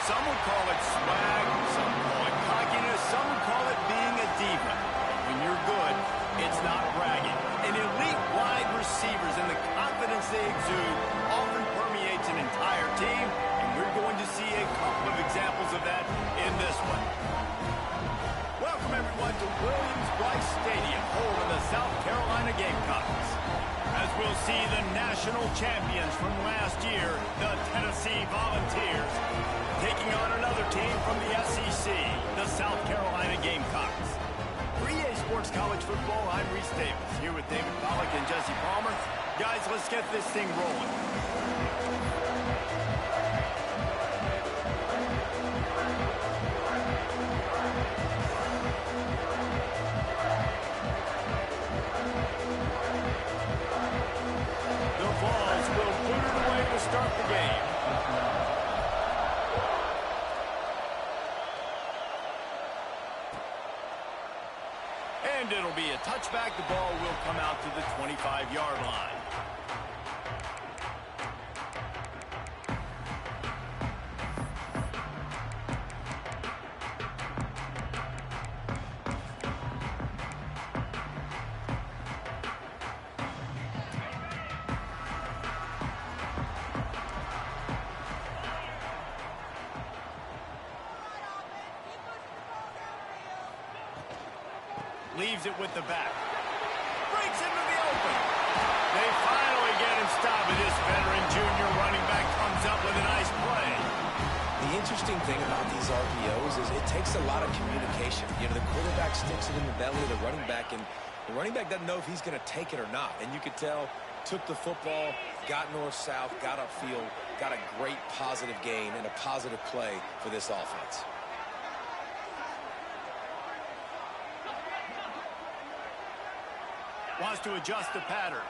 Some would call it swag, some call it cockiness, some would call it being a diva. When you're good, it's not bragging. And elite wide receivers and the confidence they exude often permeates an entire team, and we're going to see a couple of examples of that in this one. Welcome, everyone, to Williams-Brice Stadium, home of the South Carolina Gamecocks. As we'll see the national champions from last year, the Tennessee Volunteers, taking on another team from the SEC, the South Carolina Gamecocks. For EA Sports College Football, I'm Reese Davis, here with David Pollack and Jesse Palmer. Guys, let's get this thing rolling. The Vols will put it away to start the game. And it'll be a touchback. The ball will come out to the 25-yard line. Leaves it with the back. Breaks into the open. They finally get him stopped, and this veteran junior running back comes up with a nice play. The interesting thing about these RPOs is it takes a lot of communication. You know, the quarterback sticks it in the belly of the running back, and the running back doesn't know if he's going to take it or not. And you could tell, took the football, got north-south, got upfield, got a great positive gain and a positive play for this offense. Wants to adjust the pattern.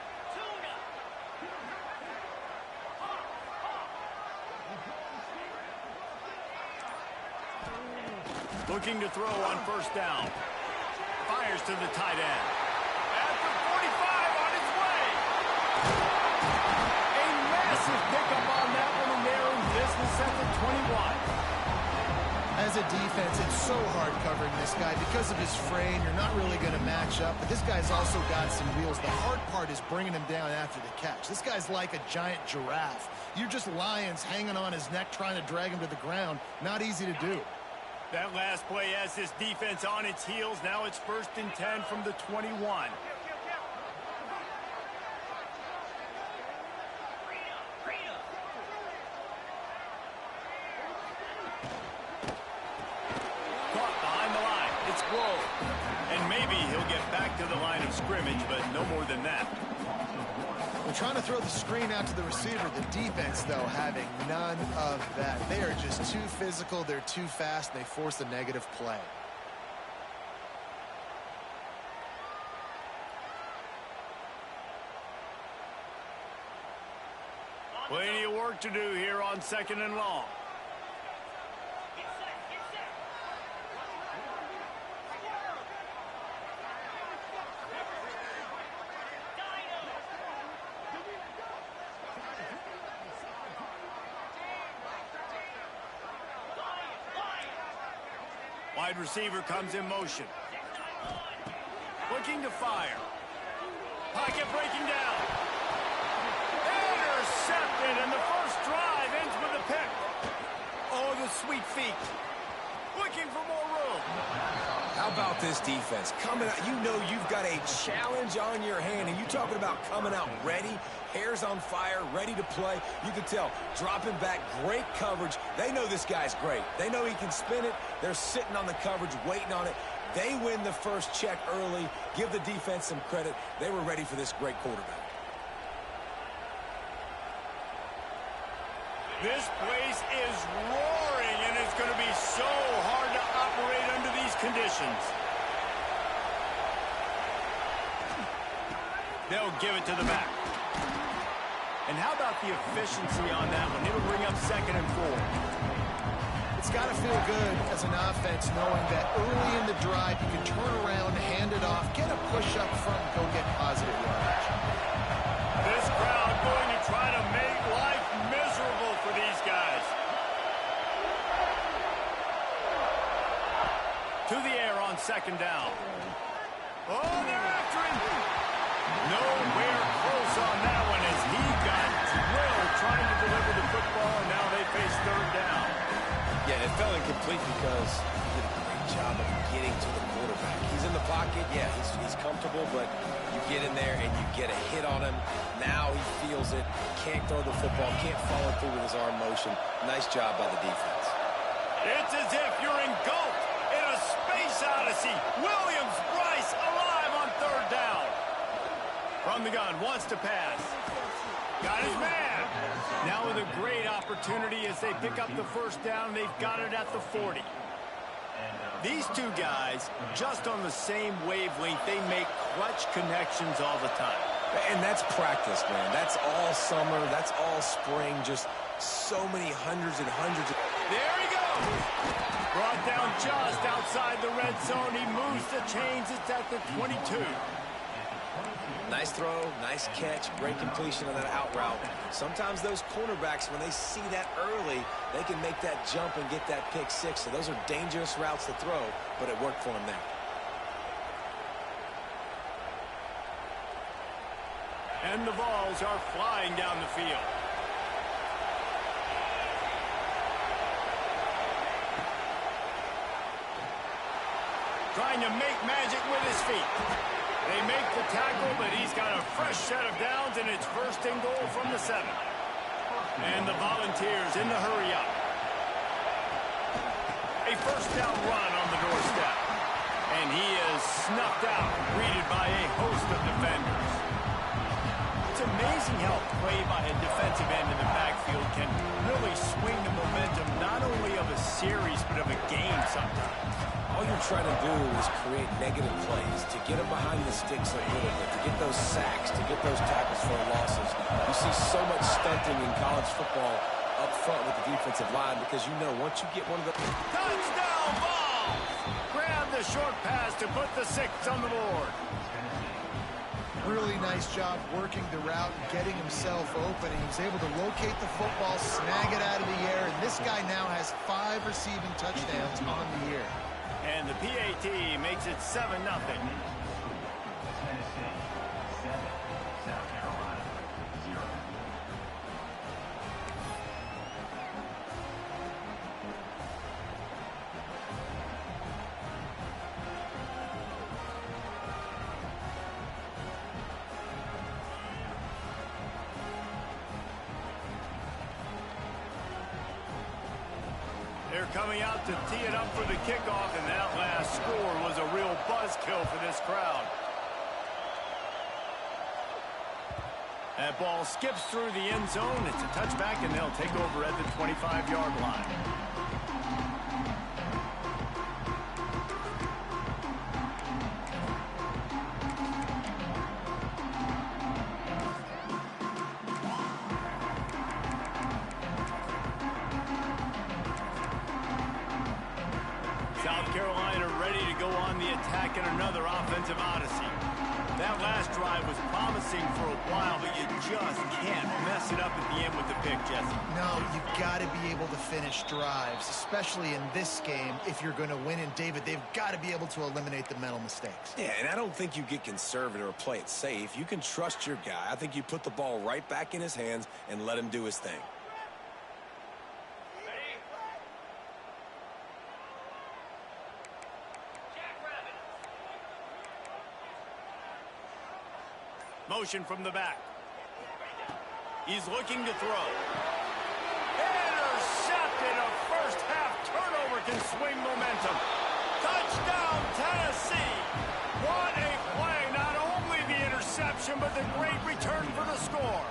Looking to throw on first down. Fires to the tight end. At the 45 on its way. A massive pickup on that one, and they're in business at the 21. As a defense, it's so hard covering this guy. Because of his frame, you're not really going to match up. But this guy's also got some wheels. The hard part is bringing him down after the catch. This guy's like a giant giraffe. You're just lions hanging on his neck trying to drag him to the ground. Not easy to do. That last play has this defense on its heels. Now it's 1st and 10 from the 21. And maybe he'll get back to the line of scrimmage, but no more than that. We're trying to throw the screen out to the receiver. The defense, though, having none of that. They are just too physical. They're too fast. And they force a negative play. Plenty of work to do here on 2nd and long. Wide receiver comes in motion. Looking to fire. Pocket breaking down. Intercepted, and the first drive ends with a pick. Oh, the sweet feet. Looking for more room. How about this defense? Coming out, you know you've got a challenge on your hand, and you talking about coming out ready, hair's on fire, ready to play. You can tell, dropping back, great coverage. They know this guy's great. They know he can spin it. They're sitting on the coverage, waiting on it. They win the first check early. Give the defense some credit. They were ready for this great quarterback. This place is roaring, and it's going to be so hard to operate under these conditions. They'll give it to the back. And how about the efficiency on that one? It'll bring up 2nd and 4. It's got to feel good as an offense knowing that early in the drive you can turn around, hand it off, get a push up front, and go get positive yardage. This crowd going to try to make life miserable for these guys. second down. Oh, they're after him. Nowhere close on that one as he got drilled trying to deliver the football, and now they face third down. Yeah, it fell incomplete because he did a great job of getting to the quarterback. He's in the pocket. Yeah, he's comfortable, but you get in there and you get a hit on him. Now he feels it. Can't throw the football. Can't follow through with his arm motion. Nice job by the defense. It's as if you're engulfed in a space odyssey. Williams-Brice alive on third down. From the gun, wants to pass. Got his man. Now with a great opportunity as they pick up the first down. They've got it at the 40. These two guys, just on the same wavelength, they make clutch connections all the time. And that's practice, man. That's all summer. That's all spring. Just so many hundreds and hundreds. There he goes. Brought down just outside the red zone. He moves the chains. It's at the 22. Nice throw, nice catch, great completion on that out route. Sometimes those cornerbacks, when they see that early, they can make that jump and get that pick six. So those are dangerous routes to throw, but it worked for him there. And the balls are flying down the field. Trying to make magic with his feet. They make the tackle, but he's got a fresh set of downs, and it's first and goal from the 7. And the Volunteers in the hurry up. A first down run on the doorstep. And he is snuffed out, greeted by a host of defenders. It's amazing how play by a defensive end in the backfield can really swing the momentum not only of a series, but of a game sometimes. All you're trying to do is create negative plays, to get them behind the sticks a little bit, to get those sacks, to get those tackles for losses. You see so much stunting in college football up front with the defensive line because you know once you get one of the... Touchdown ball! Grab the short pass to put the 6 on the board. Really nice job working the route and getting himself open. He was able to locate the football, snag it out of the air, and this guy now has 5 receiving touchdowns on the year. And the PAT makes it 7-0. They're coming out to tee it up for the kickoff, and that last score was a real buzzkill for this crowd. That ball skips through the end zone. It's a touchback, and they'll take over at the 25-yard line. South Carolina ready to go on the attack in another offensive odyssey. That last drive was promising for a while, but you just can't mess it up at the end with the pick, Jesse. No, you've got to be able to finish drives, especially in this game. If you're going to win, and David, they've got to be able to eliminate the mental mistakes. Yeah, and I don't think you get conservative or play it safe. You can trust your guy. I think you put the ball right back in his hands and let him do his thing. Motion from the back. He's looking to throw. Intercepted. A first half turnover can swing momentum. Touchdown, Tennessee. What a play. Not only the interception, but the great return for the score.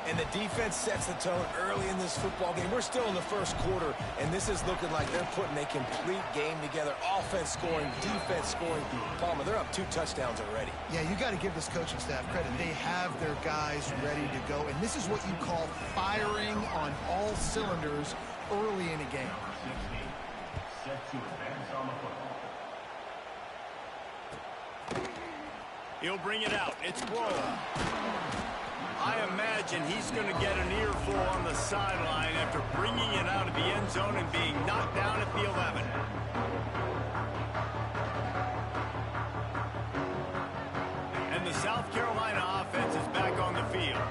And the defense sets the tone early in this football game. We're still in the first quarter, and this is looking like they're putting a complete game together. Offense scoring, defense scoring. Palmer, they're up 2 touchdowns already. Yeah, you got to give this coaching staff credit. They have their guys ready to go, and this is what you call firing on all cylinders early in a game. He'll bring it out. It's Grohl. I imagine he's going to get an earful on the sideline after bringing it out of the end zone and being knocked down at the 11. the South Carolina offense is back on the field.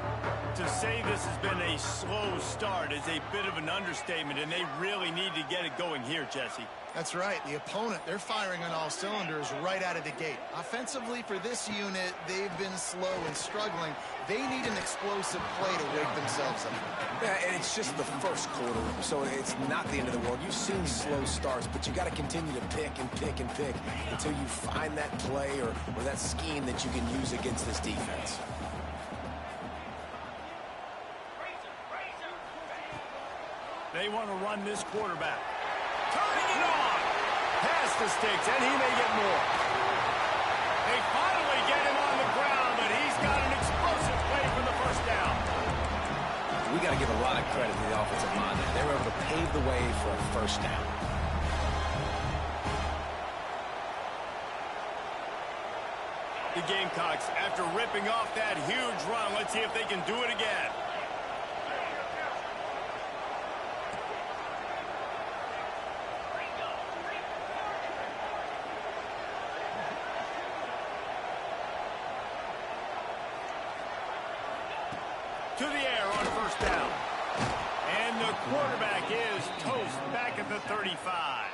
To say this has been a slow start is a bit of an understatement, and they really need to get it going here, Jesse. That's right. The opponent, they're firing on all cylinders right out of the gate. Offensively, for this unit, they've been slow and struggling. They need an explosive play to wake themselves up. Yeah, and it's just the first quarter, so it's not the end of the world. You've seen slow starts, but you got to continue to pick and pick and pick until you find that play or that scheme that you can use against this defense. They want to run this quarterback. Turning it on. Past the sticks, and he may get more. They finally get him on the ground, but he's got an explosive play for the first down. We got to give a lot of credit to the offensive line. They were able to pave the way for a first down. The Gamecocks, after ripping off that huge run, let's see if they can do it again. To the air on first down. And the quarterback is toast back at the 35.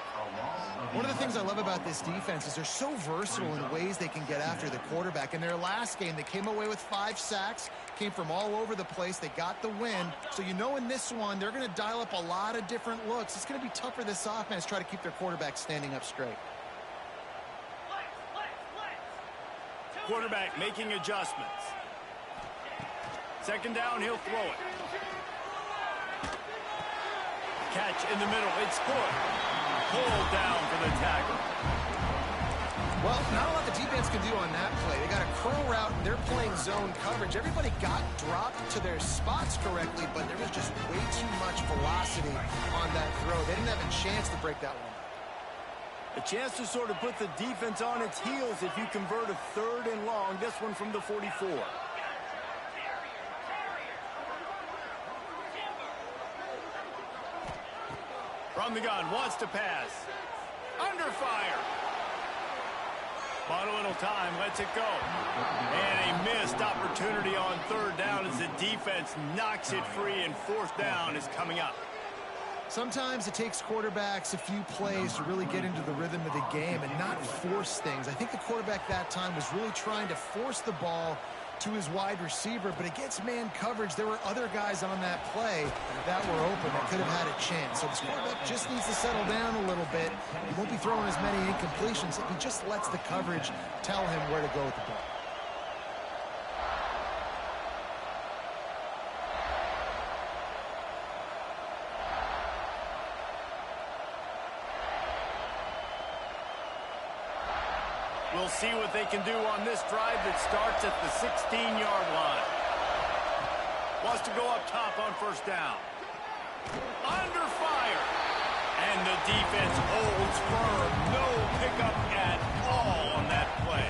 One of the things I love about this defense is they're so versatile in ways they can get after the quarterback. In their last game, they came away with 5 sacks, came from all over the place. They got the win. So you know in this one, they're going to dial up a lot of different looks. It's going to be tough for this offense to try to keep their quarterback standing up straight. Quarterback making adjustments. Second down, he'll throw it. Catch in the middle. It's good. Pulled down for the tackle. Well, not a lot the defense can do on that play. They got a curl route, and they're playing zone coverage. Everybody got dropped to their spots correctly, but there was just way too much velocity on that throw. They didn't have a chance to break that one. A chance to sort of put the defense on its heels if you convert a 3rd and long. This one from the 44. From the gun, wants to pass. Under fire. Bought a little time, lets it go. And a missed opportunity on 3rd down as the defense knocks it free, and 4th down is coming up. Sometimes it takes quarterbacks a few plays to really get into the rhythm of the game and not force things. I think the quarterback that time was really trying to force the ball to his wide receiver, but against man coverage, there were other guys on that play that were open that could have had a chance. So this quarterback just needs to settle down a little bit. He won't be throwing as many incompletions if he just lets the coverage tell him where to go with the ball. We'll see what they can do on this drive that starts at the 16-yard line. Wants to go up top on first down. Under fire. And the defense holds firm. No pickup at all on that play.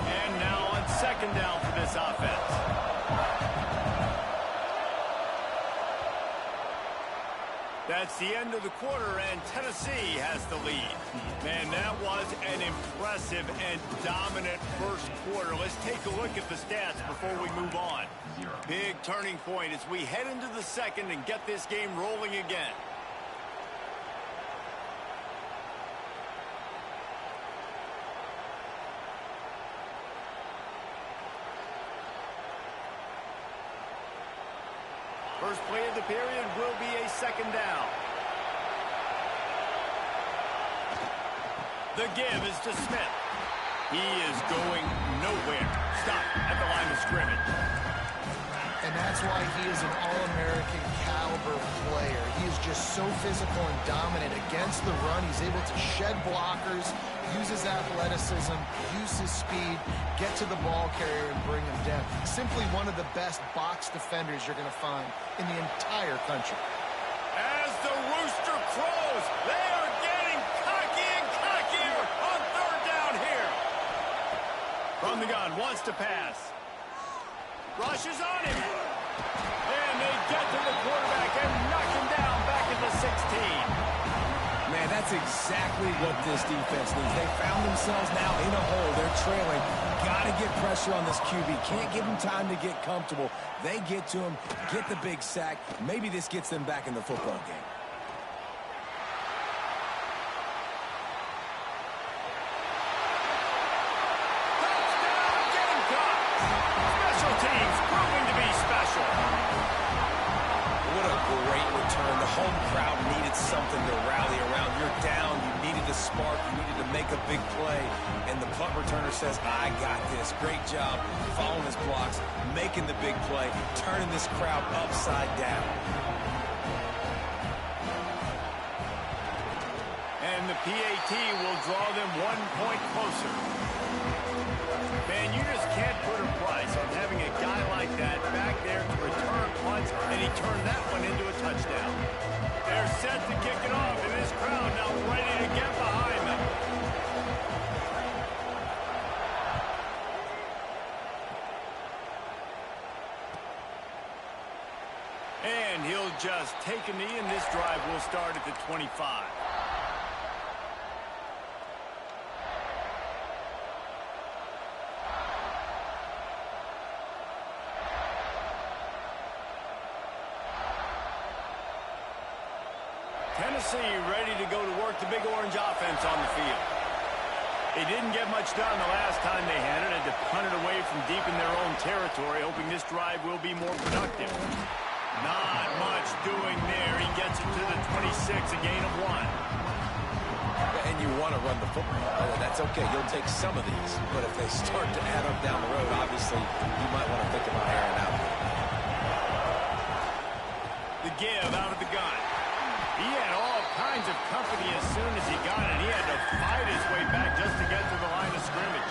And now on second down for this offense. That's the end of the quarter, and Tennessee has the lead. Man, that was an impressive and dominant first quarter. Let's take a look at the stats before we move on. Big turning point as we head into the second and get this game rolling again. First play of the period will be a second down. The give is to Smith. He is going nowhere. Stop at the line of scrimmage. And that's why he is an All-American caliber player. He is just so physical and dominant against the run. He's able to shed blockers, use his athleticism, use his speed, get to the ball carrier and bring him down. Simply one of the best box defenders you're going to find in the entire country. As the rooster crows, they are getting cocky and cockier on third down here. From the gun, wants to pass. Rushes on him. That's exactly what this defense needs. They found themselves now in a hole. They're trailing. Got to get pressure on this QB. Can't give him time to get comfortable. They get to him, get the big sack. Maybe this gets them back in the football game. Home crowd needed something to rally around. You're down. You needed a spark. You needed to make a big play. And the punt returner says, I got this. Great job following his blocks, making the big play, turning this crowd upside down. And the PAT will draw them 1 point closer. Man, you just can't put a price on having a guy like that back there to return punts, and he turned that one into a touchdown. They're set to kick it off, and this crowd now ready to get behind them. And he'll just take a knee, and this drive will start at the 25. Tennessee ready to go to work the big orange offense on the field. They didn't get much done the last time they had it. Had to punt it away from deep in their own territory, hoping this drive will be more productive. Not much doing there. He gets it to the 26, a gain of 1. And you want to run the football. That's okay. You'll take some of these. But if they start to add up down the road, obviously, you might want to think about airing out. The give out of the gun. He had all kinds of company as soon as he got it. He had to fight his way back just to get to the line of scrimmage.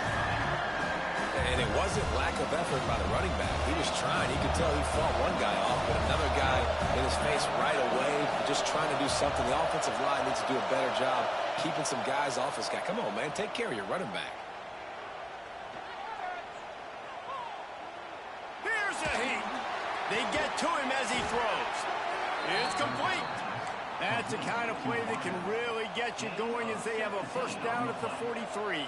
And it wasn't lack of effort by the running back. He was trying. He could tell he fought one guy off, but another guy in his face right away, just trying to do something. The offensive line needs to do a better job keeping some guys off his guy. Come on, man. Take care of your running back. Here's a heat. They get to him as he throws. It's complete. That's the kind of play that can really get you going as they have a first down at the 43.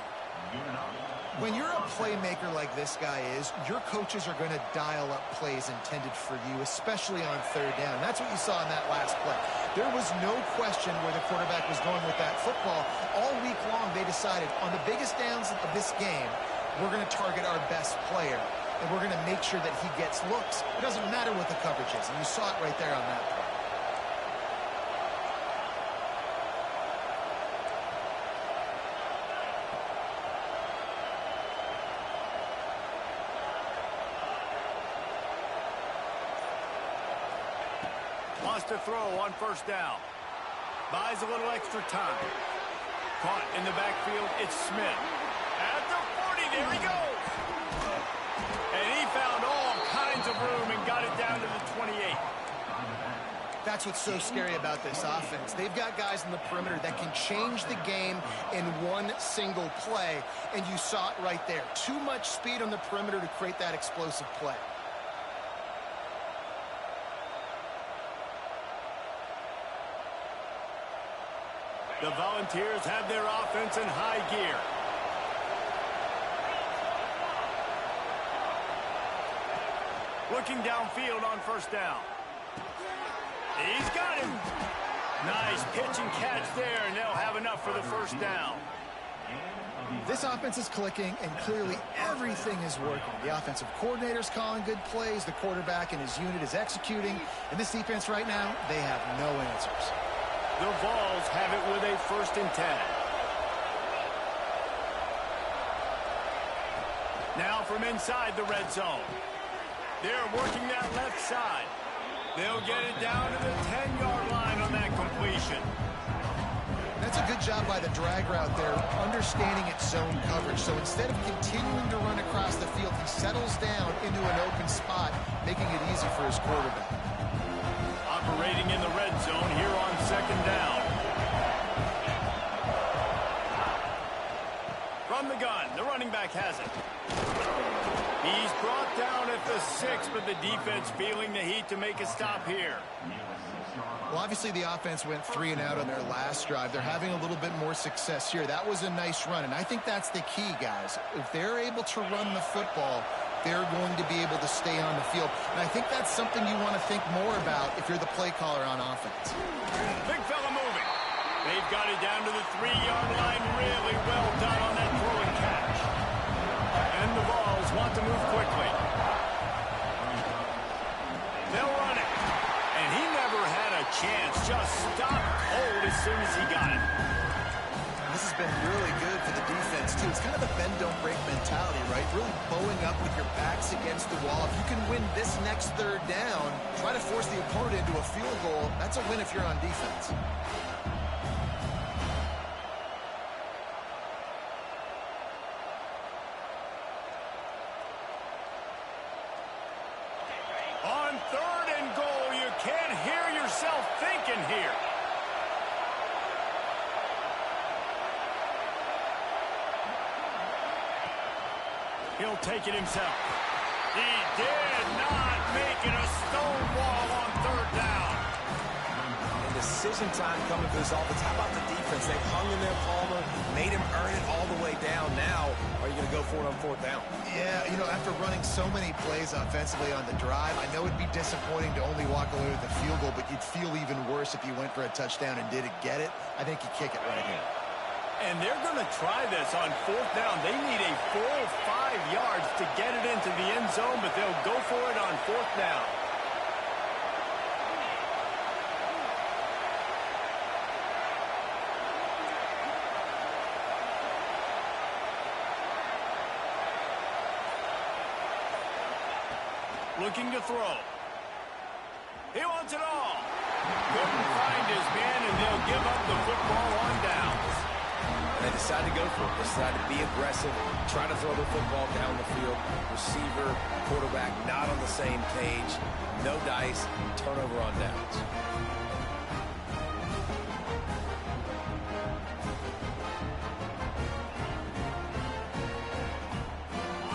When you're a playmaker like this guy is, your coaches are going to dial up plays intended for you, especially on third down. That's what you saw in that last play. There was no question where the quarterback was going with that football. All week long, they decided on the biggest downs of this game, we're going to target our best player, and we're going to make sure that he gets looks. It doesn't matter what the coverage is, and you saw it right there on that play. Wants to throw on first down. Buys a little extra time. Caught in the backfield, it's Smith. At the 40, there he goes. And he found all kinds of room and got it down to the 28. That's what's so scary about this offense. They've got guys in the perimeter that can change the game in one single play, and you saw it right there. Too much speed on the perimeter to create that explosive play. The Volunteers have their offense in high gear. Looking downfield on first down. He's got him. Nice pitch and catch there, and they'll have enough for the first down. This offense is clicking, and clearly everything is working. The offensive coordinator's calling good plays. The quarterback and his unit is executing. And this defense right now, they have no answers. The Vols have it with a 1st and 10. Now from inside the red zone. They're working that left side. They'll get it down to the 10-yard line on that completion. That's a good job by the drag route there, understanding its zone coverage. So instead of continuing to run across the field, he settles down into an open spot, making it easy for his quarterback. Operating in the red zone here on 2nd down. From the gun, the running back has it. He's brought down at the 6, but the defense feeling the heat to make a stop here. Well, obviously the offense went 3 and out on their last drive. They're having a little bit more success here. That was a nice run, and I think that's the key, guys. If they're able to run the football, they're going to be able to stay on the field. And I think that's something you want to think more about if you're the play caller on offense. Big fella moving. They've got it down to the 3-yard line. Really well done on that throw and catch. And the Vols want to move quickly. They'll run it. And he never had a chance. Just stopped cold as soon as he got it. This has been really good for the defense, too. It's kind of the bend-don't-break mentality, right? Really bowing up with your backs against the wall. If you can win this next third down, try to force the opponent into a field goal, that's a win if you're on defense. On 3rd and goal, you can't hear yourself thinking here. He'll take it himself. He did not make it a stone wall on 3rd down. And decision time coming for this offense. How about the defense? They've hung in there, Palmer, made him earn it all the way down. Now, are you going to go for it on 4th down? Yeah, you know, after running so many plays offensively on the drive, I know it'd be disappointing to only walk away with a field goal, but you'd feel even worse if you went for a touchdown and didn't get it. I think you kick it right here. And they're going to try this on 4th down. They need a full 5 yards to get it into the end zone, but they'll go for it on 4th down. Looking to throw. He wants it all. Couldn't find his man, and they'll give up the football on downs. They decide to go for it. They decide to be aggressive, try to throw the football down the field. Receiver, quarterback not on the same page. No dice, turnover on downs.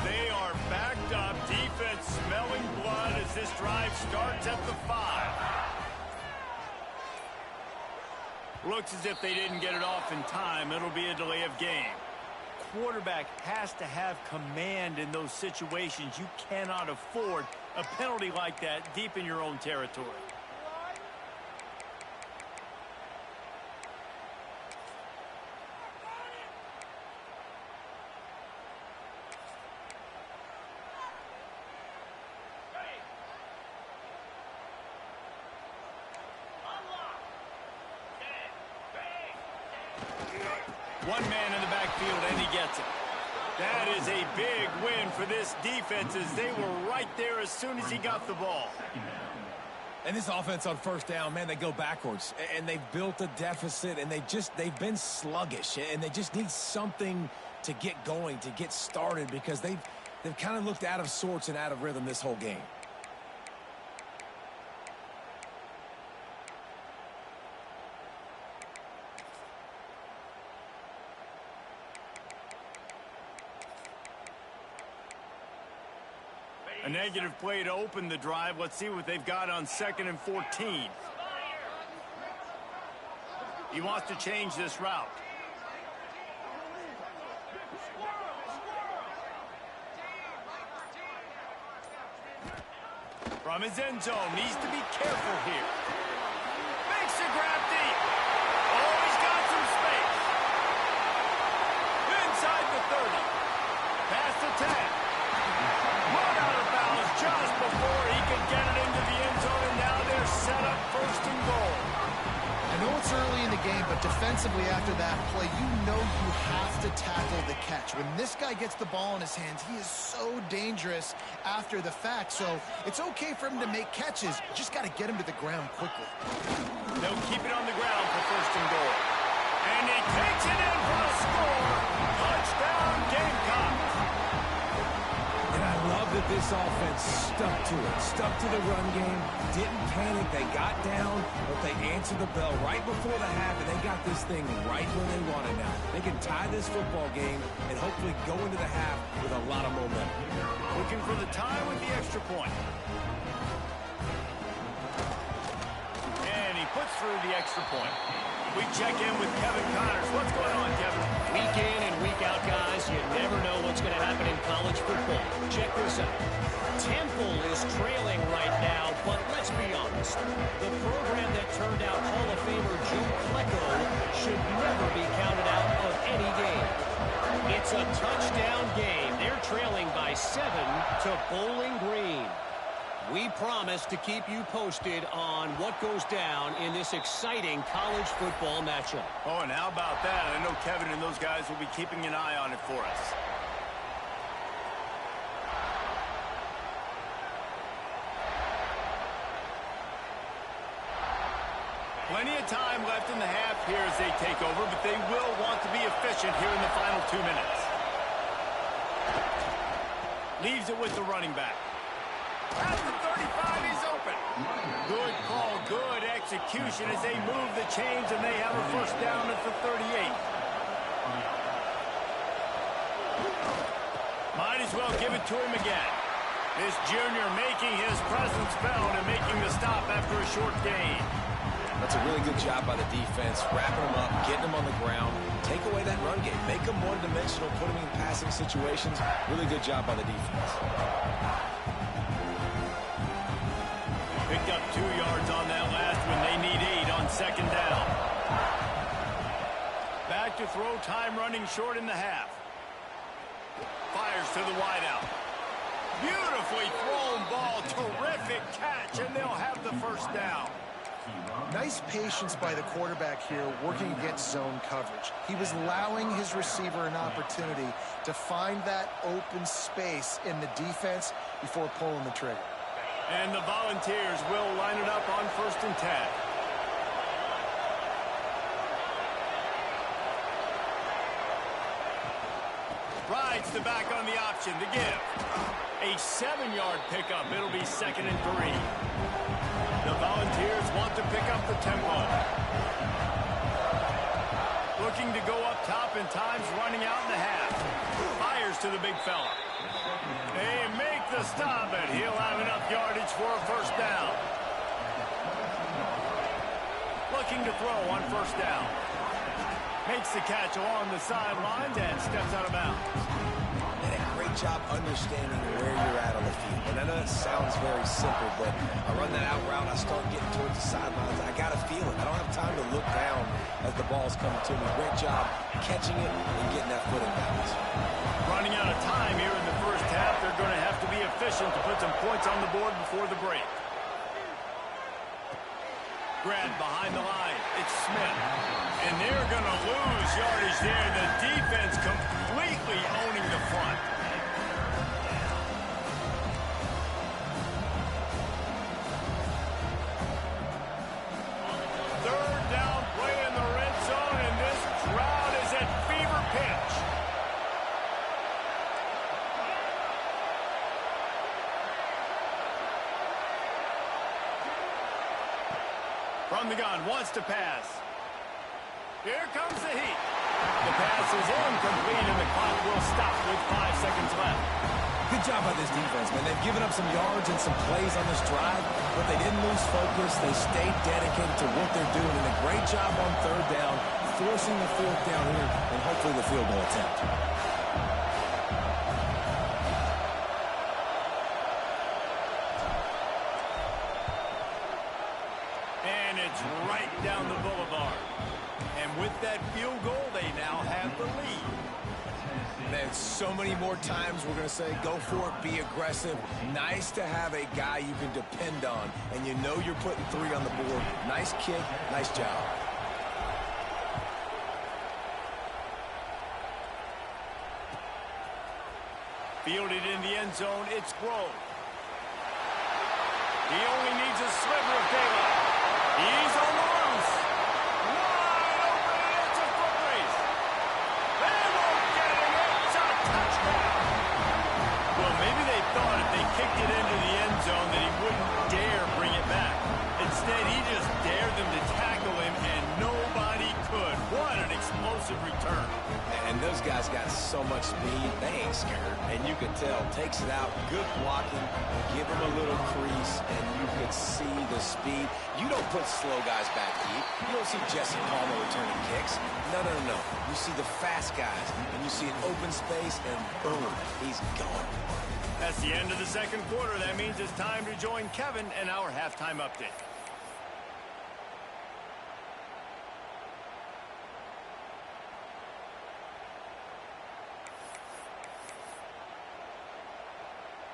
They are backed up. Defense smelling blood as this drive starts at the 5. Looks as if they didn't get it off in time. It'll be a delay of game. Quarterback has to have command in those situations. You cannot afford a penalty like that deep in your own territory. One man in the backfield, and he gets it. That is a big win for this defense as they were right there as soon as he got the ball. And this offense on 1st down, man, they go backwards. And they've built a deficit, and they've been sluggish. And they just need something to get going, to get started, because they've kind of looked out of sorts and out of rhythm this whole game. A negative play to open the drive. Let's see what they've got on 2nd and 14. He wants to change this route. From his end zone, needs to be careful here. Makes a grab deep. Oh, he's got some space. Inside the 30. Past the 10. Run out of bounds just before he could get it into the end zone, and now they're set up 1st and goal. I know it's early in the game, but defensively after that play, you know you have to tackle the catch. When this guy gets the ball in his hands, he is so dangerous after the fact. So it's okay for him to make catches. You just got to get him to the ground quickly. They'll keep it on the ground for 1st and goal. And he takes it in for a score. Touchdown, Gamecocks. And I love that this offense stuck to it, stuck to the run game, didn't panic they got down, but they answered the bell right before the half, and they got this thing right where they want it now. They can tie this football game and hopefully go into the half with a lot of momentum. Looking for the tie with the extra point. And he puts through the extra point. We check in with Kevin Connors. What's going on, Kevin? Week in and week out, guys, you never know what's going to happen in college football. Check this out. Temple is trailing right now, but let's be honest. The program that turned out Hall of Famer Joe Klecko should never be counted out of any game. It's a touchdown game. They're trailing by 7 to Bowling Green. We promise to keep you posted on what goes down in this exciting college football matchup. Oh, and how about that? I know Kevin and those guys will be keeping an eye on it for us. Plenty of time left in the half here as they take over, but they will want to be efficient here in the final 2 minutes. Leaves it with the running back. At the 35, he's open. Good call, good execution as they move the chains, and they have a first down at the 38. Might as well give it to him again. This junior making his presence felt and making the stop after a short gain. That's a really good job by the defense, wrapping them up, getting them on the ground, take away that run game, make them one-dimensional, put them in passing situations. Really good job by the defense. Picked up 2 yards on that last one. They need 8 on second down. Back to throw, time running short in the half. Fires to the wideout. Beautifully thrown ball, terrific catch, and they'll have the first down. Nice patience by the quarterback here working against zone coverage. He was allowing his receiver an opportunity to find that open space in the defense before pulling the trigger. And the Volunteers will line it up on 1st and 10. Rides the back on the option to give. A 7-yard pickup. It'll be 2nd and 3. The Volunteers want to pick up the tempo. Looking to go up top, and time's running out in the half. Fires to the big fella. They make the stop, and he'll have enough yardage for a first down. Looking to throw on first down. Makes the catch along the sidelines and steps out of bounds. And a great job understanding where you're at on the field. And I know that sounds very simple, but I run that out route, I start getting towards the sidelines. I got to feel it. I don't have time to look down as the ball's coming to me. Great job catching it and getting that foot in bounds. Running out of time here in the first half. They're going to have to be efficient to put some points on the board before the break. Grabbed behind the line. It's Smith. And they're going to lose yardage there. The defense completely owning the front. Third down play in the red zone, and this crowd is at fever pitch. From the gun, wants to pass. Here comes the heat. The pass is incomplete, and the clock will stop with 5 seconds left. Good job by this defense, man. They've given up some yards and some plays on this drive, but they didn't lose focus. They stayed dedicated to what they're doing, and a great job on third down, forcing the fourth down here, and hopefully the field goal attempt. And it's right down the boulevard. And with that field goal, they now have the lead. Man, so many more times we're going to say, go for it, be aggressive. Nice to have a guy you can depend on, and you know you're putting 3 on the board. Nice kick, nice job. Fielded in the end zone, it's Grove. He only needs a sliver of daylight. He's on the loose. Wide open, and it's a foot race. They won't get it. It's a touchdown. Well, maybe they thought if they kicked it into the end zone that he wouldn't dare bring it back. Instead, explosive return. And those guys got so much speed, they ain't scared. And you can tell, takes it out, good blocking, give him a little crease, and you can see the speed. You don't put slow guys back deep. You don't see Jesse Palmer returning kicks. No, no, no, no. You see the fast guys, and you see an open space, and boom, he's gone. That's the end of the second quarter. That means it's time to join Kevin in our halftime update.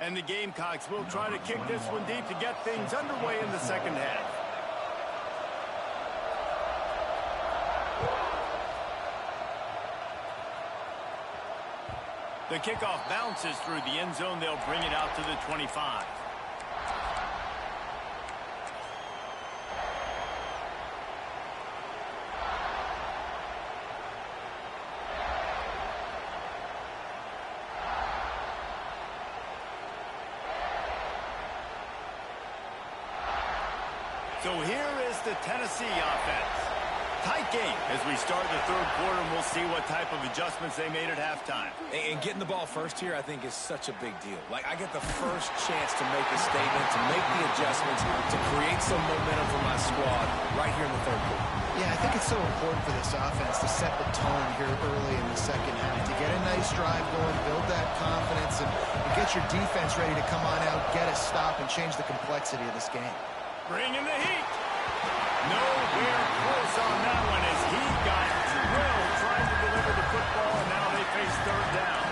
And the Gamecocks will try to kick this one deep to get things underway in the second half. The kickoff bounces through the end zone. They'll bring it out to the 25. So here is the Tennessee offense. Tight game as we start the third quarter, and we'll see what type of adjustments they made at halftime. And getting the ball first here, I think, is such a big deal. Like, I get the first chance to make a statement, to make the adjustments, to create some momentum for my squad right here in the third quarter. Yeah, I think it's so important for this offense to set the tone here early in the second half, to get a nice drive going, build that confidence, and get your defense ready to come on out, get a stop, and change the complexity of this game. Bringing the heat. Nowhere close on that one as he got drilled trying to deliver the football, and now they face third down.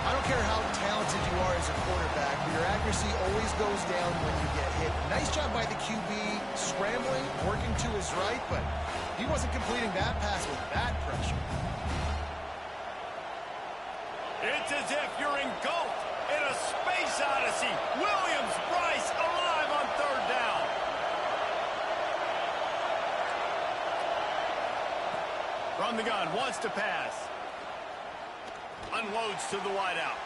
I don't care how talented you are as a quarterback, but your accuracy always goes down when you get hit. Nice job by the QB scrambling, working to his right, but he wasn't completing that pass with that pressure. It's as if you're engulfed in a space odyssey. Williams-Brice alive on third down. From the gun, wants to pass. Unloads to the wideout.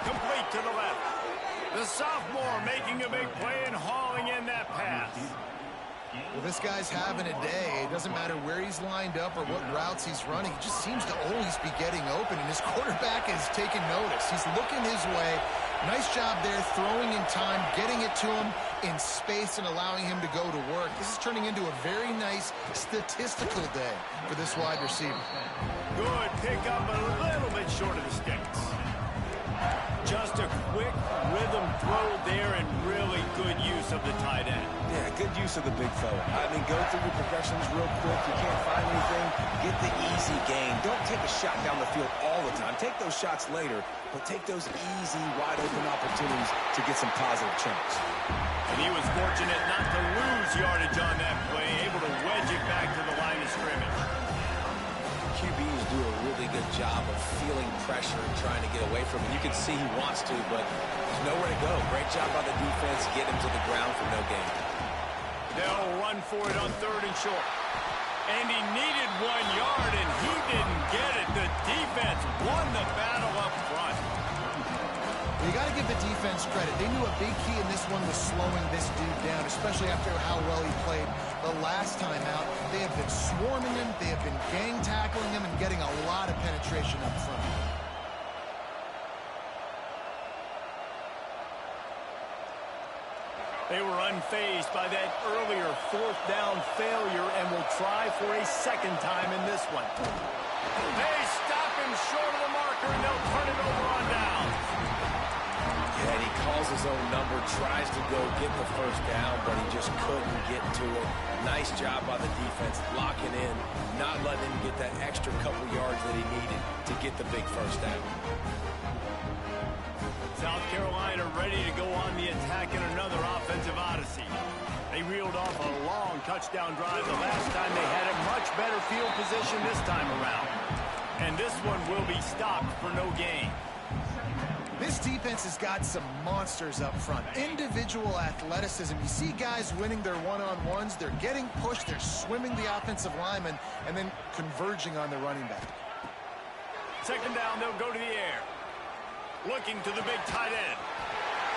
Complete to the left. The sophomore making a big play and hauling in that pass. Well, this guy's having a day. It doesn't matter where he's lined up or what routes he's running. He just seems to always be getting open, and his quarterback is taking notice. He's looking his way. Nice job there, throwing in time, getting it to him in space and allowing him to go to work. This is turning into a very nice statistical day for this wide receiver. Good pickup, a little bit short of the sticks. Just a quick rhythm throw there and really good use of the tight end. Yeah, good use of the big fella. I mean, go through your progressions real quick. You can't find anything. Get the easy gain. Don't take a shot down the field all the time. Take those shots later, but take those easy, wide-open opportunities to get some positive chunks. And he was fortunate not to lose yardage on that play, able to wedge it back to the line of scrimmage. QBs do a really good job of feeling pressure and trying to get away from it. You can see he wants to, but there's nowhere to go. Great job by the defense, get him to the ground for no gain. They'll run for it on third and short. And he needed 1 yard, and he didn't get it. The defense won the battle up front. You got to give the defense credit. They knew a big key in this one was slowing this dude down, especially after how well he played the last time out. They have been swarming him, they have been gang tackling him, and getting a lot of penetration up front. They were unfazed by that earlier fourth down failure and will try for a second time in this one. They stop him short of the marker, and they'll turn it over on down. Yeah, and he calls his own number, tries to go get the first down, but he just couldn't get to it. Nice job by the defense, locking in, not letting him get that extra couple yards that he needed to get the big first down. South Carolina ready to go on the attack in another offensive odyssey. They reeled off a long touchdown drive the last time. They had a much better field position this time around. And this one will be stopped for no gain. This defense has got some monsters up front. Individual athleticism. You see guys winning their one-on-ones. They're getting pushed. They're swimming the offensive lineman and then converging on the running back. Second down, they'll go to the air. Looking to the big tight end.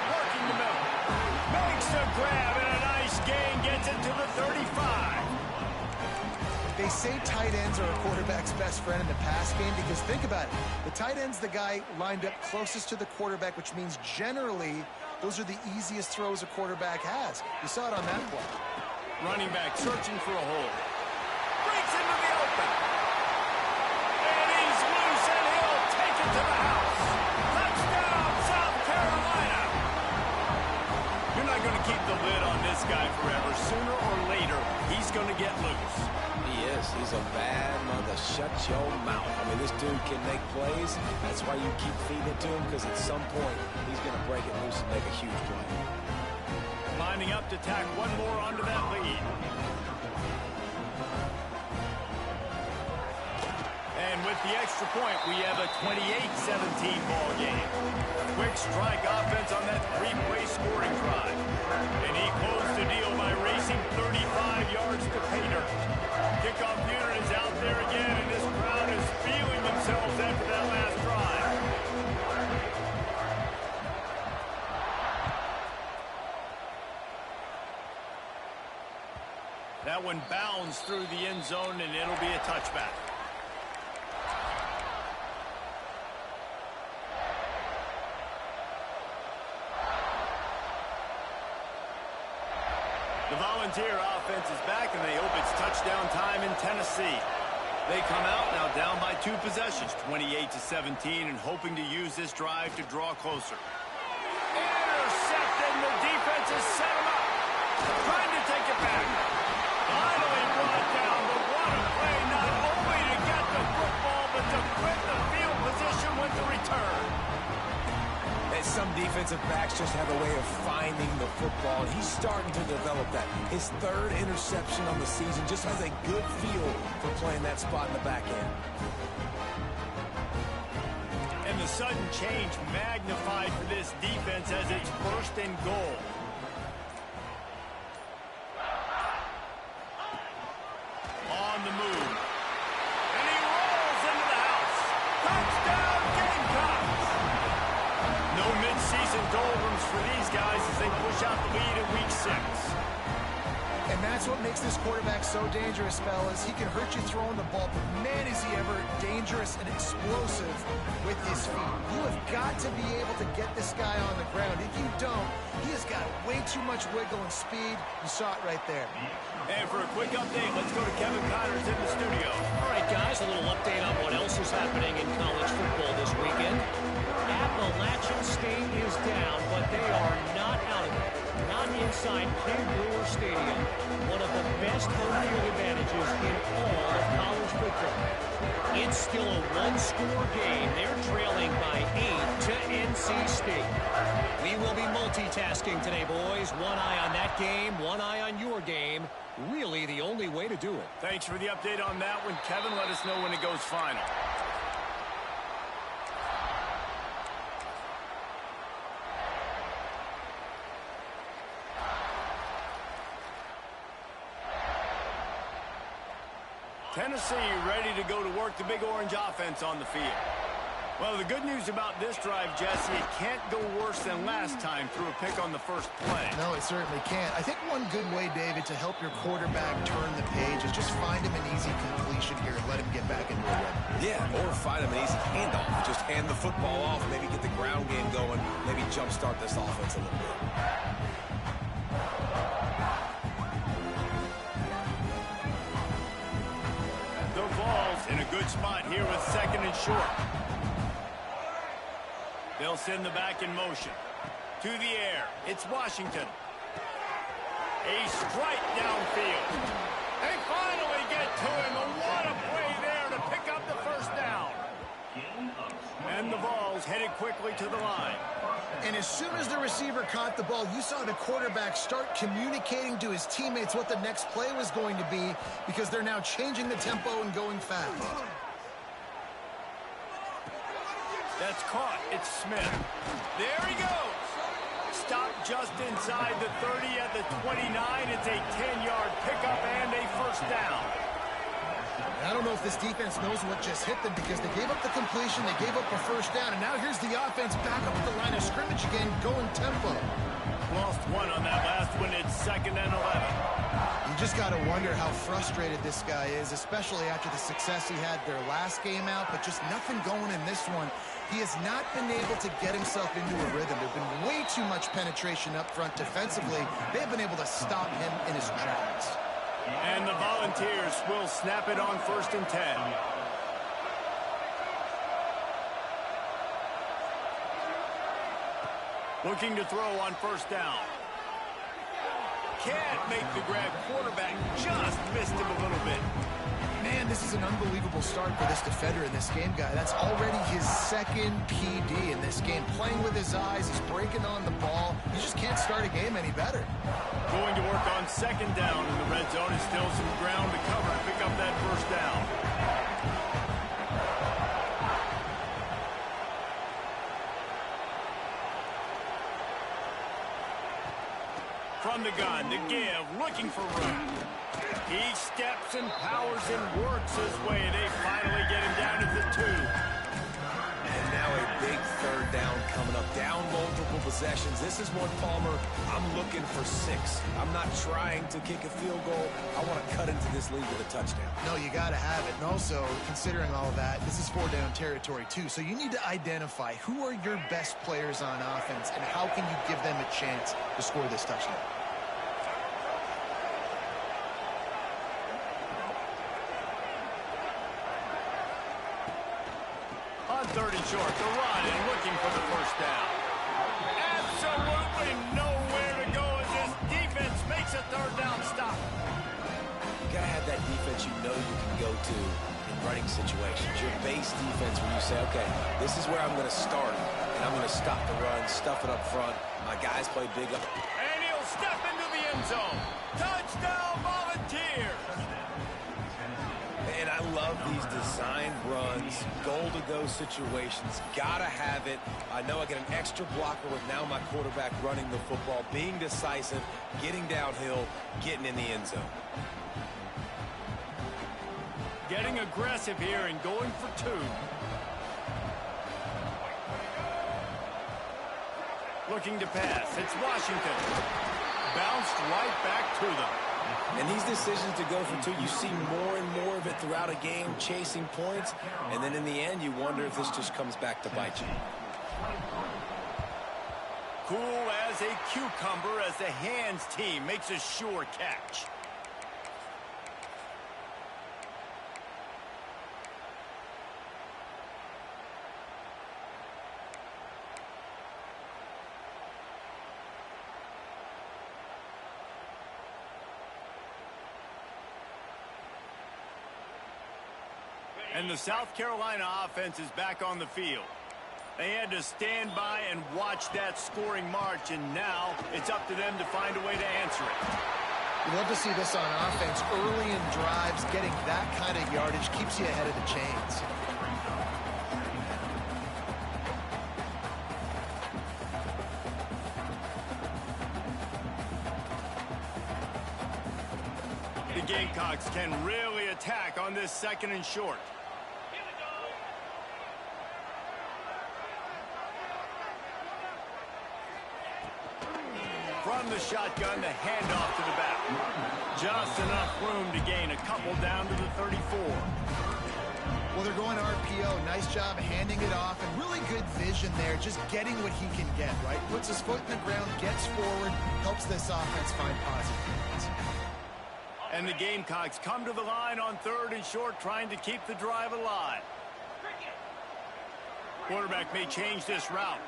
Working the middle. Makes a grab and a nice gain. Gets it to the 35. They say tight ends are a quarterback's best friend in the pass game because think about it. The tight end's the guy lined up closest to the quarterback, which means generally those are the easiest throws a quarterback has. You saw it on that play. Running back searching for a hole. Breaks into the open. And he's loose, and he'll take it to the house. Touchdown, South Carolina. You're not going to keep the lid on this guy forever. Sooner or later, he's going to get loose. He is. He's a bad mother. Shut your mouth. I mean, this dude can make plays. That's why you keep feeding it to him, because at some point, he's going to break it loose and make a huge play. Lining up to tack one more onto that lead. And with the extra point, we have a 28-17 ball game. Quick strike offense on that three-play scoring drive. And he closed the deal by racing 35 yards to pay dirt. Kickoff unit is out there again, and this crowd is feeling themselves after that last drive. That one bounds through the end zone, and it'll be a touchback. The Volunteer offense is back, and they hope it's touchdown time in Tennessee. They come out now down by 2 possessions, 28-17, and hoping to use this drive to draw closer. Intercepted, and the defense has set him up. Trying to take it back. Finally brought down, but what a play, not only to get the football, but to quit the field position with the return. And some defensive backs just have a way of finding the football, and he's starting to develop that. His 3rd interception on the season, just has a good feel for playing that spot in the back end. And the sudden change magnified for this defense as it's 1st and goal. On the move. And he rolls into the house. Touchdown, Gamecocks! No mid-season doldrums for these guys as they push out the lead in Week 6. And that's what makes this quarterback so dangerous, fellas. He can hurt you throwing the ball, but man, is he ever dangerous and explosive with his feet. You have got to be able to get this guy on the ground. If you don't, he has got way too much wiggle and speed. You saw it right there. And for a quick update, let's go to Kevin Connors in the studio. All right, guys, a little update on what else is happening in college football this weekend. Appalachian State is down, but they are not out of it. Not inside King Brewer Stadium, one of the best home field advantages in all of college football. It's still a 1-score game. They're trailing by 8 to NC State. We will be multitasking today, boys. One eye on that game, one eye on your game. Really the only way to do it. Thanks for the update on that one, Kevin. Let us know when it goes final. Tennessee ready to go to work the Big Orange offense on the field. Well, the good news about this drive, Jesse, it can't go worse than last time through a pick on the first play. No, it certainly can't. I think one good way, David, to help your quarterback turn the page is just find him an easy completion here and let him get back into a rhythm. Yeah, or find him an easy handoff. Just hand the football off, maybe get the ground game going, maybe jumpstart this offense a little bit. The Vols in a good spot here with 2nd and short. They'll send the back in motion. To the air. It's Washington. A strike downfield. They finally get to him. And what a play there to pick up the first down. And the Vols headed quickly to the line. And as soon as the receiver caught the ball, you saw the quarterback start communicating to his teammates what the next play was going to be because they're now changing the tempo and going fast. That's caught. It's Smith. There he goes. Stopped just inside the 30 at the 29. It's a 10-yard pickup and a first down. I don't know if this defense knows what just hit them because they gave up the completion, they gave up a first down, and now here's the offense back up at the line of scrimmage again, going tempo. Lost one on that last one. It's 2nd and 11. You just got to wonder how frustrated this guy is, especially after the success he had their last game out, but just nothing going in this one. He has not been able to get himself into a rhythm. There's been way too much penetration up front defensively. They've been able to stop him in his tracks. And the Volunteers will snap it on 1st and 10. Looking to throw on 1st down. Can't make the grab. Quarterback just missed him a little bit. Man, this is an unbelievable start for this defender in this game, guy. That's already his 2nd PD in this game. Playing with his eyes, he's breaking on the ball. You just can't start a game any better. Going to work on 2nd down in the red zone. Is still some ground to cover to pick up that 1st down. From the gun, the give, looking for room. He steps and powers and works his way. They finally get him down to the 2. And now a big 3rd down coming up. Down multiple possessions. This is one, Palmer, I'm looking for 6. I'm not trying to kick a field goal. I want to cut into this lead with a touchdown. No, you got to have it. And also, considering all of that, this is 4-down territory, too. So you need to identify who are your best players on offense and how can you give them a chance to score this touchdown. On 3rd and short, the run and looking for the 1st down. Absolutely nowhere to go as this defense makes a 3rd down stop. You got to have that defense you know you can go to in running situations. Your base defense where you say, okay, this is where I'm going to start, and I'm going to stop the run, stuff it up front. My guys play big up. And he'll step into the end zone. Touchdown, Volunteers. And I love these design runs, goal-to-go situations. Gotta have it. I know I get an extra blocker with now my quarterback running the football, being decisive, getting downhill, getting in the end zone. Getting aggressive here and going for 2. Looking to pass. It's Washington. Bounced right back to them. And these decisions to go for 2, you see more and more of it throughout a game, chasing points. And then in the end, you wonder if this just comes back to bite you. Cool as a cucumber as the hands team makes a sure catch. And the South Carolina offense is back on the field. They had to stand by and watch that scoring march, and now it's up to them to find a way to answer it. You love to see this on offense. Early in drives, getting that kind of yardage keeps you ahead of the chains. The Gamecocks can really attack on this 2nd and short. From the shotgun, the handoff to the back. Just enough room to gain a couple down to the 34. Well, they're going RPO. Nice job handing it off, and really good vision there, just getting what he can get, right? Puts his foot in the ground, gets forward, helps this offense find positive points. And the Gamecocks come to the line on 3rd and short, trying to keep the drive alive. Quarterback may change this route.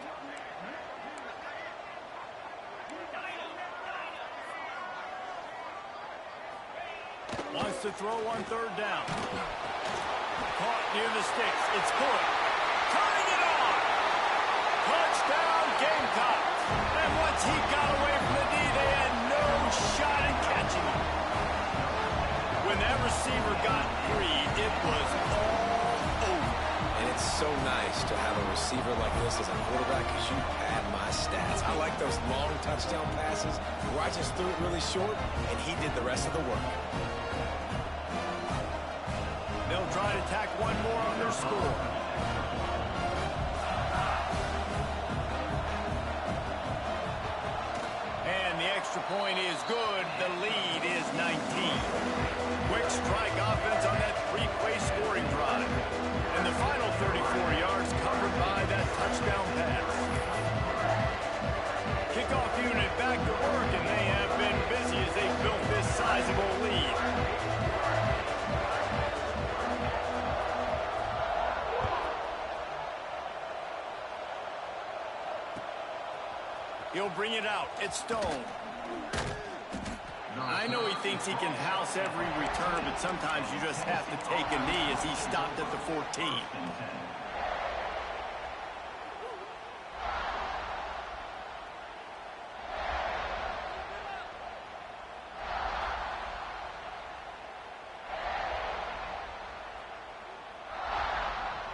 Wants to throw on 3rd down. Caught near the sticks. It's good. Turning it on. Touchdown, Gamecocks. And once he got away from the D, they had no shot at catching him. When that receiver got free, it was all over. And it's so nice to have a receiver like this as a quarterback because you pad my stats. I like those long touchdown passes where I just threw it really short and he did the rest of the work. They'll try to tack one more on their score. And the extra point is good. The lead is 19. strike offense on that three-play scoring drive. And the final 34 yards covered by that touchdown pass. Kickoff unit back to work, and they have been busy as they built this sizable lead. He'll bring it out. It's Stone. I know he thinks he can house every return, but sometimes you just have to take a knee as he stopped at the 14.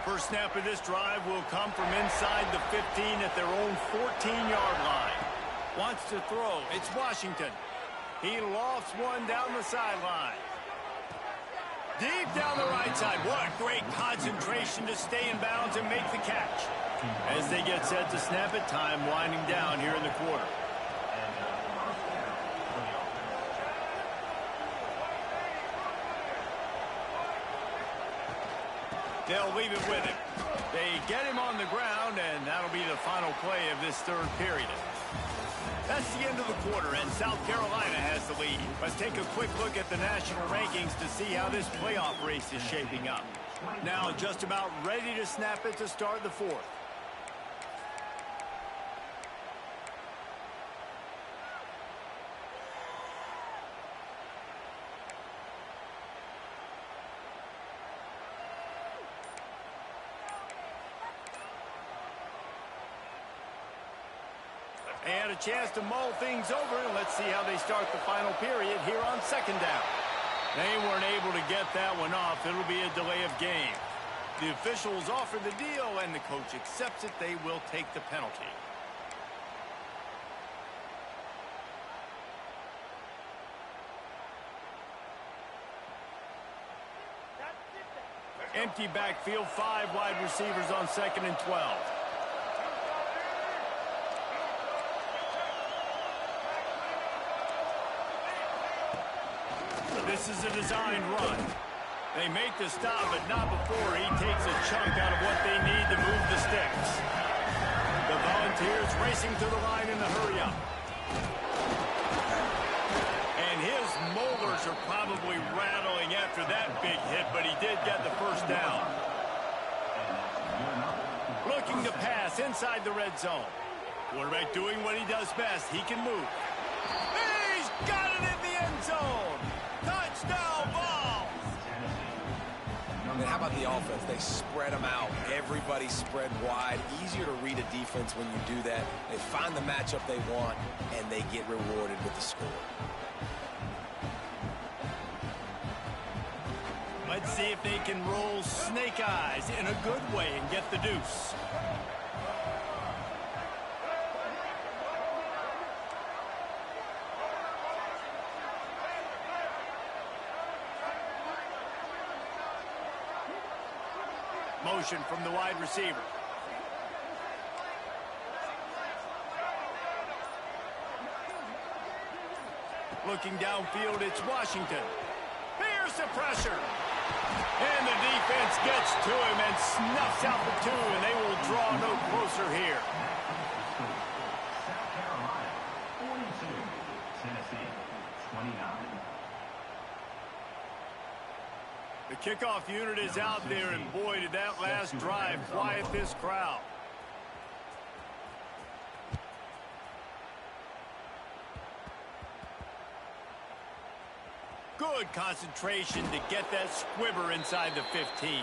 First snap of this drive will come from inside the 15 at their own 14-yard line. Wants to throw. It's Washington. He lofts one down the sideline. Deep down the right side. What great concentration to stay in bounds and make the catch. As they get set to snap it, time winding down here in the quarter. They'll leave it with him. They get him on the ground, and that'll be the final play of this third period. That's the end of the quarter, and South Carolina has the lead. Let's take a quick look at the national rankings to see how this playoff race is shaping up. Now just about ready to snap it to start the fourth. And a chance to mull things over, and let's see how they start the final period here on second down. They weren't able to get that one off. It'll be a delay of game. The officials offer the deal, and the coach accepts it. They will take the penalty. Empty backfield, 5 wide receivers on 2nd and 12. This is a designed run. They make the stop, but not before he takes a chunk out of what they need to move the sticks. The Volunteers racing to the line in the hurry-up. And his molars are probably rattling after that big hit, but he did get the first down. Looking to pass inside the red zone. Quarterback doing what he does best. He can move. He's got it in the end zone. Touchdown ball. And how about the offense? They spread them out. Everybody spread wide. Easier to read a defense when you do that. They find the matchup they want, and they get rewarded with the score. Let's see if they can roll snake eyes in a good way and get the deuce. Motion from the wide receiver. Looking downfield, it's Washington. Here's the pressure. And the defense gets to him and snuffs out the 2, and they will draw no closer here. South Carolina, 42. Tennessee, 29. The kickoff unit is out there, and boy, did that last drive quiet this crowd. Good concentration to get that squibber inside the 15.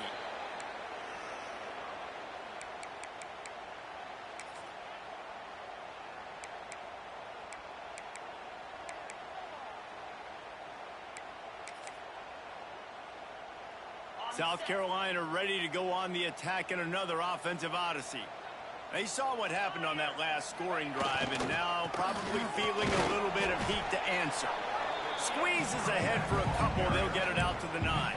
South Carolina ready to go on the attack in another offensive odyssey. They saw what happened on that last scoring drive, and now probably feeling a little bit of heat to answer. Squeezes ahead for a couple. They'll get it out to the 9.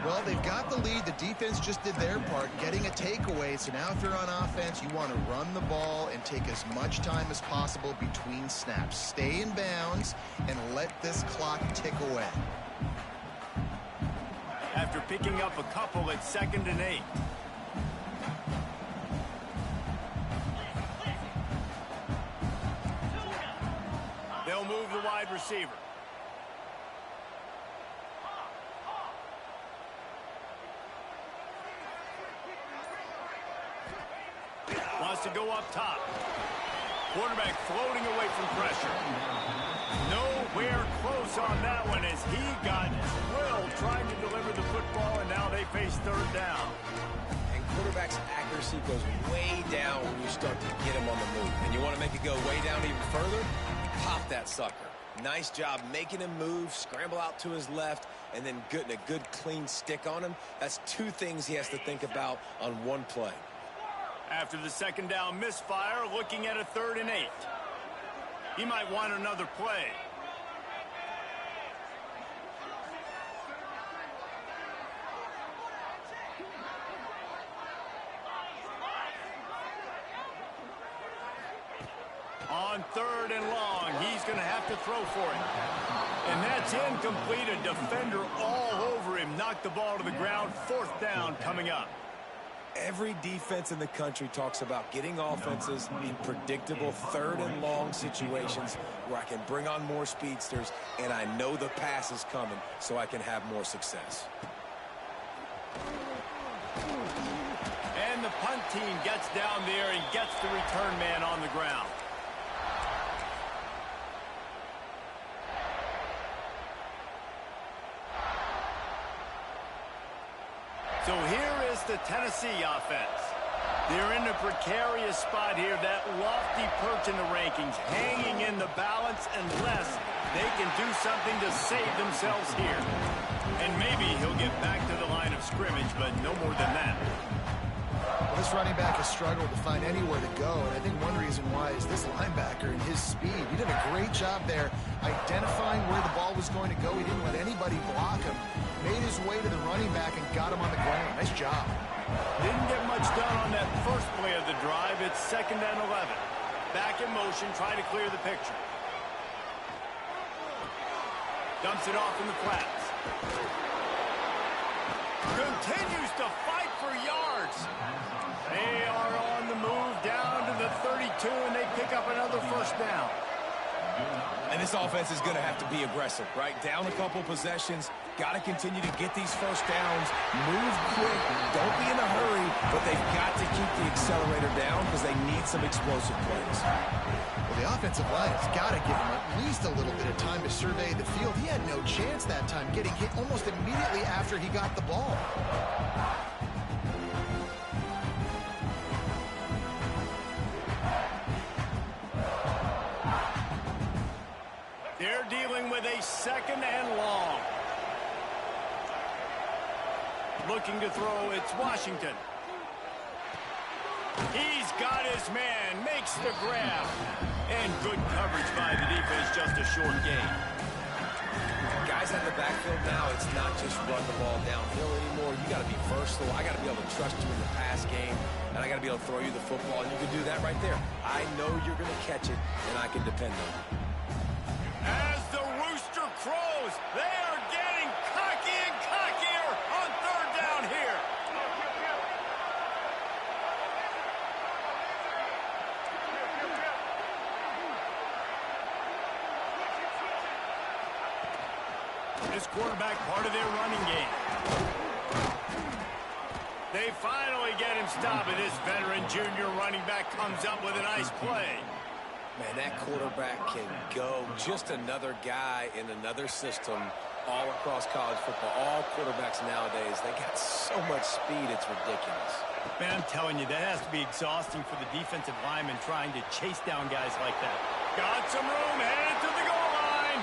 Well, they've got the lead. The defense just did their part, getting a takeaway. So now if you're on offense, you want to run the ball and take as much time as possible between snaps. Stay in bounds and let this clock tick away. picking up a couple at 2nd and 8. They'll move the wide receiver. Wants to go up top. Quarterback floating away from pressure. Nowhere close on that one as he got drilled trying to deliver the football, and now they face 3rd down. And quarterback's accuracy goes way down when you start to get him on the move. And you want to make it go way down even further? Pop that sucker. Nice job making him move, scramble out to his left, and then getting a good clean stick on him. That's 2 things he has to think about on one play. After the 2nd down misfire, looking at a 3rd and 8. He might want another play. On 3rd and long, he's going to have to throw for it. And that's incomplete. A defender all over him. Knocked the ball to the ground. 4th down coming up. Every defense in the country talks about getting offenses in predictable 3rd and long situations where I can bring on more speedsters and I know the pass is coming so I can have more success. And the punt team gets down there and gets the return man on the ground. So here is the Tennessee offense. They're in a precarious spot here, that lofty perch in the rankings, hanging in the balance unless they can do something to save themselves here. And maybe he'll get back to the line of scrimmage, but no more than that. Well, this running back has struggled to find anywhere to go, and I think one reason why is this linebacker and his speed. He did a great job there identifying where the ball was going to go. He didn't let anybody block him. Made his way to the running back and got him on the ground. Nice job. Didn't get much done on that first play of the drive. It's 2nd and 11. Back in motion, trying to clear the picture. Dumps it off in the flats. Continues to fight for yards. They are on the move down to the 32, and they pick up another 1st down. And this offense is going to have to be aggressive, right? Down a couple possessions. Got to continue to get these 1st downs. Move quick. Don't be in a hurry. But they've got to keep the accelerator down because they need some explosive plays. Well, the offensive line has got to give him at least a little bit of time to survey the field. He had no chance that time, getting hit almost immediately after he got the ball. They're dealing with a 2nd and long. Looking to throw, it's Washington. He's got his man, makes the grab. And good coverage by the defense, just a short gain. Guys in the backfield now, it's not just run the ball downhill anymore. You got to be versatile. I got to be able to trust you in the pass game, and I got to be able to throw you the football, and you can do that right there. I know you're going to catch it, and I can depend on it. As the rooster crows, they are getting cocky and cockier on 3rd down here. This quarterback part of their running game. They finally get him stopped, and this veteran junior running back comes up with a nice play. Man, that quarterback can go. Just another guy in another system all across college football. All quarterbacks nowadays, they got so much speed, it's ridiculous. Man, I'm telling you, that has to be exhausting for the defensive lineman trying to chase down guys like that. Got some room, headed to the goal line.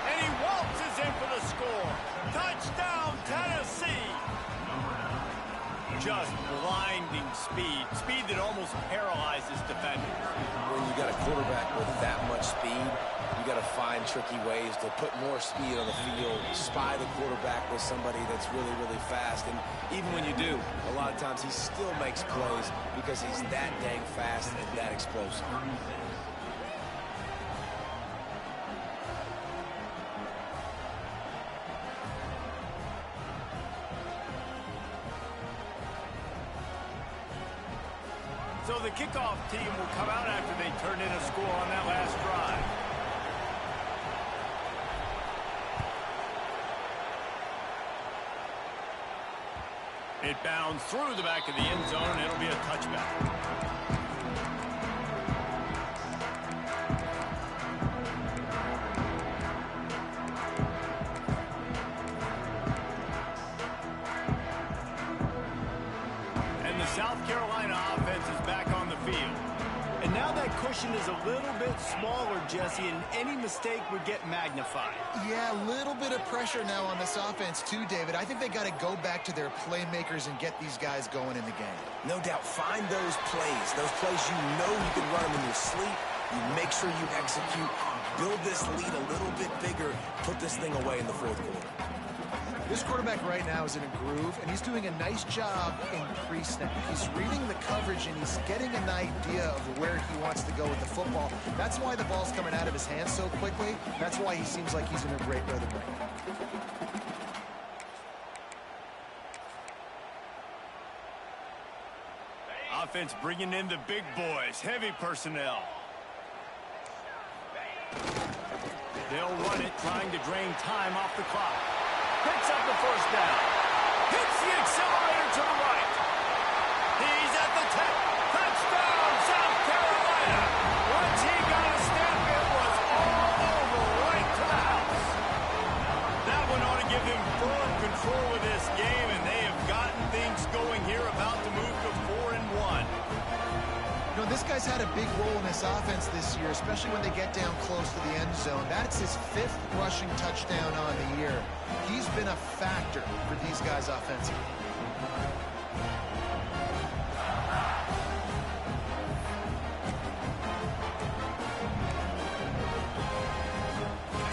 And he waltzes in for the score. Touchdown, Tennessee. Just blinding speed. Speed that almost paralyzes defenders. When you got a quarterback with that much speed, you got to find tricky ways to put more speed on the field, spy the quarterback with somebody that's really, really fast. And even when you do, a lot of times he still makes plays because he's that dang fast and that explosive. So the kickoff team will come out after they turn in a score on that last drive. It bounds through the back of the end zone, and it'll be a touchback. And the South Carolina offense is back on the field. And now that cushion is a little bit smaller, Jesse, and any mistake would get magnified. Yeah, a little bit of pressure now on this offense too, David. I think they got to go back to their playmakers and get these guys going in the game. No doubt. Find those plays you know you can run them in your sleep. You make sure you execute. Build this lead a little bit bigger. Put this thing away in the fourth quarter. This quarterback right now is in a groove, and he's doing a nice job in pre-snap. He's reading the coverage, and he's getting an idea of where he wants to go with the football. That's why the ball's coming out of his hands so quickly. That's why he seems like he's in a great rhythm right now. Offense bringing in the big boys, heavy personnel. They'll run it, trying to drain time off the clock. Picks up the first down. Hits the accelerator to the right. He's at the 10. Touchdown, South Carolina. Once he got a step, it was all over right to the house. That one ought to give them firm control of this game, and they have gotten things going here, about to move to 4-1. You know, this guy's had a big role in this offense this year, especially when they get down close to the end zone. That's his 5th rushing touchdown on the year. He's been a factor for these guys offensively.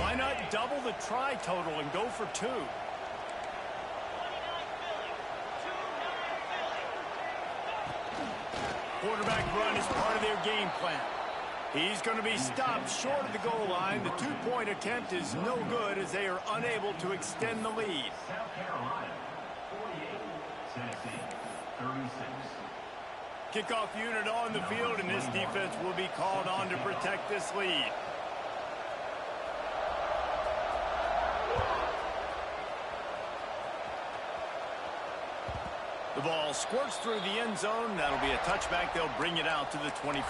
Why not double the try total and go for 2? Quarterback run is part of their game plan. He's going to be stopped short of the goal line. The 2-point attempt is no good as they are unable to extend the lead. South Carolina, 48. Tennessee, 36. Kickoff unit on the field, and this defense will be called on to protect this lead. The ball squirts through the end zone. That'll be a touchback. They'll bring it out to the 25.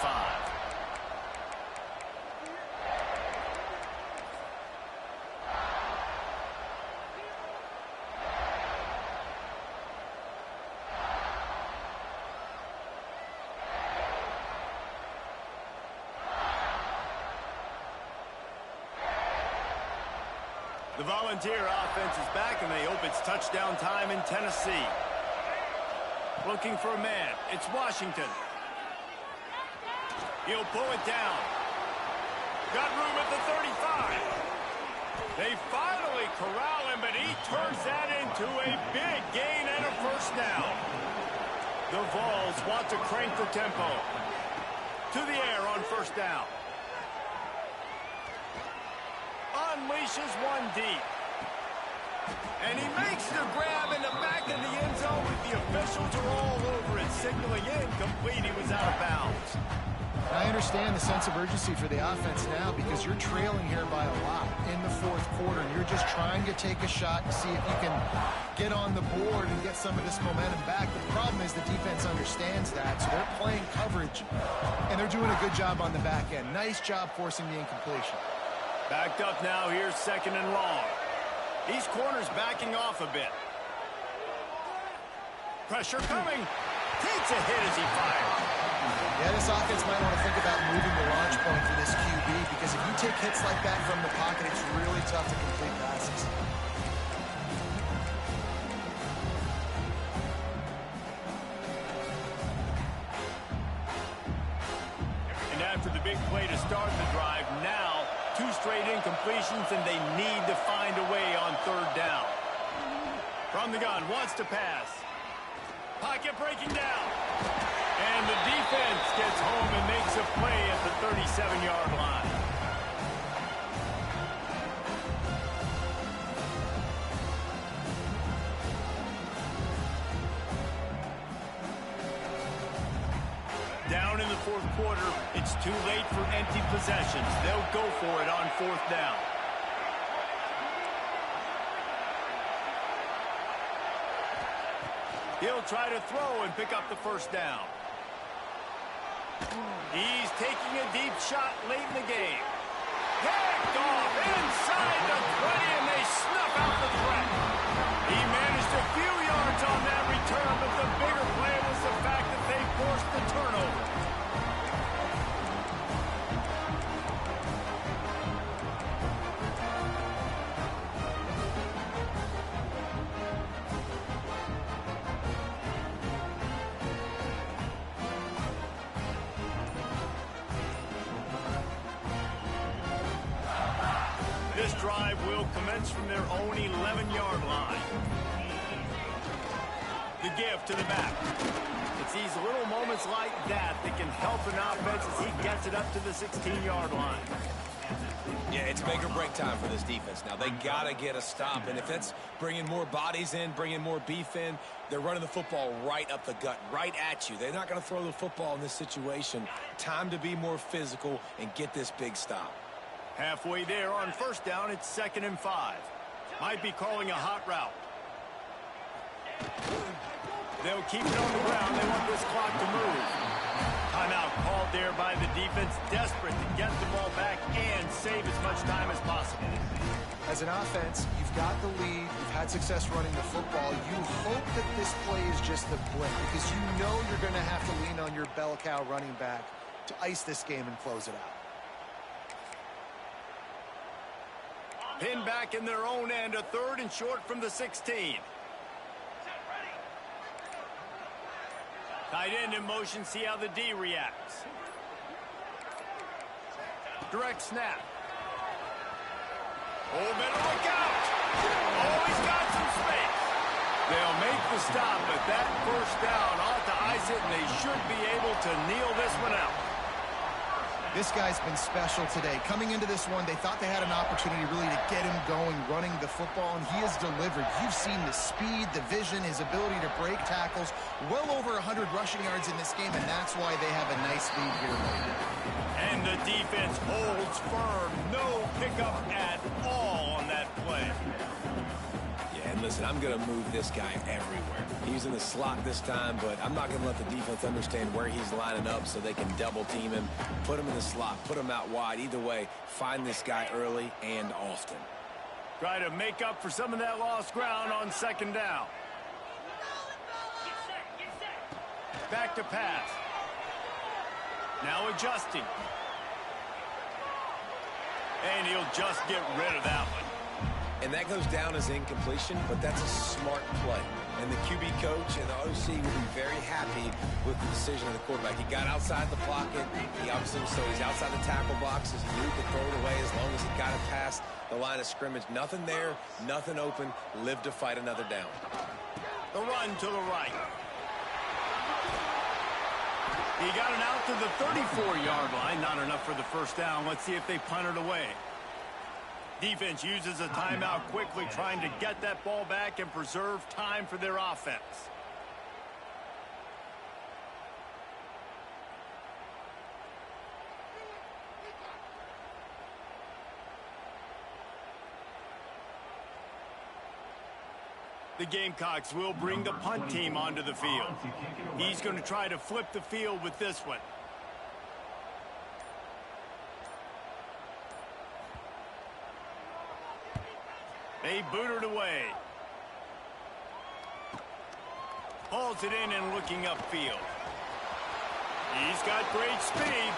The Volunteer offense is back, and they hope it's touchdown time in Tennessee. Looking for a man. It's Washington. He'll pull it down. Got room at the 35. They finally corral him, but he turns that into a big gain and a first down. The Vols want to crank the tempo. To the air on first down. Unleashes one deep. And he makes the grab in the back of the end zone, with the officials are all over it, signaling incomplete. He was out of bounds. I understand the sense of urgency for the offense now, because you're trailing here by a lot in the fourth quarter, and you're just trying to take a shot and see if you can get on the board and get some of this momentum back. But the problem is the defense understands that, so they're playing coverage, and they're doing a good job on the back end. Nice job forcing the incompletion. Backed up now. Here's 2nd and long. These corners backing off a bit. Pressure coming. Takes a hit as he fires. Yeah, this offense might want to think about moving the launch point for this QB, because if you take hits like that from the pocket, it's really tough to complete passes. And after the big play to start the drive, now 2 straight incompletions, and they need to find a way on 3rd down. From the gun, wants to pass. Pocket breaking down. And the defense gets home and makes a play at the 37-yard line. Down fourth quarter, it's too late for empty possessions. They'll go for it on fourth down. He'll try to throw and pick up the first down. He's taking a deep shot late in the game. Picked off inside the 20, and they snuff out the threat. He managed a few yards on that return, but the bigger play was the fact that they forced the turnover. This drive will commence from their own 11-yard line. The give to the back. It's these little moments like that that can help an offense as he gets it up to the 16-yard line. Yeah, it's make or break time for this defense. Now, they got to get a stop, and if it's bringing more bodies in, bringing more beef in, they're running the football right up the gut, right at you. They're not going to throw the football in this situation. Time to be more physical and get this big stop. Halfway there on first down, it's 2nd and 5. Might be calling a hot route. They'll keep it on the ground. They want this clock to move. Timeout called there by the defense, desperate to get the ball back and save as much time as possible. As an offense, you've got the lead. You've had success running the football. You hope that this play is just the blip because you know you're going to have to lean on your bell cow running back to ice this game and close it out. Pinned back in their own end, a 3rd and short from the 16. Tight end in motion, see how the D reacts. Direct snap. Oh, better look out. Oh, he's got some space. They'll make the stop, but that first down ought to ice it, and they should be able to kneel this one out. This guy's been special today. Coming into this one, they thought they had an opportunity really to get him going, running the football, and he has delivered. You've seen the speed, the vision, his ability to break tackles. Well over 100 rushing yards in this game, and that's why they have a nice lead here later. And the defense holds firm. No pickup at all on that play. Yeah, and listen, I'm going to move this guy everywhere. He's in the slot this time, but I'm not going to let the defense understand where he's lining up so they can double team him, put him in the slot, put him out wide. Either way, find this guy early and often. Try to make up for some of that lost ground on 2nd down. Back to pass. Now adjusting. And he'll just get rid of that one. And that goes down as incompletion, but that's a smart play. And the QB coach and the OC will be very happy with the decision of the quarterback. He got outside the pocket. He obviously was so he's outside the tackle boxes. He knew he could throw it away as long as he got it past the line of scrimmage. Nothing there, nothing open. Live to fight another down. The run to the right. He got it out to the 34-yard line. Not enough for the first down. Let's see if they punt it away. Defense uses a timeout quickly, trying to get that ball back and preserve time for their offense. The Gamecocks will bring the punt team onto the field. He's going to try to flip the field with this one. They boot it away. Hauls it in and looking upfield. He's got great speed.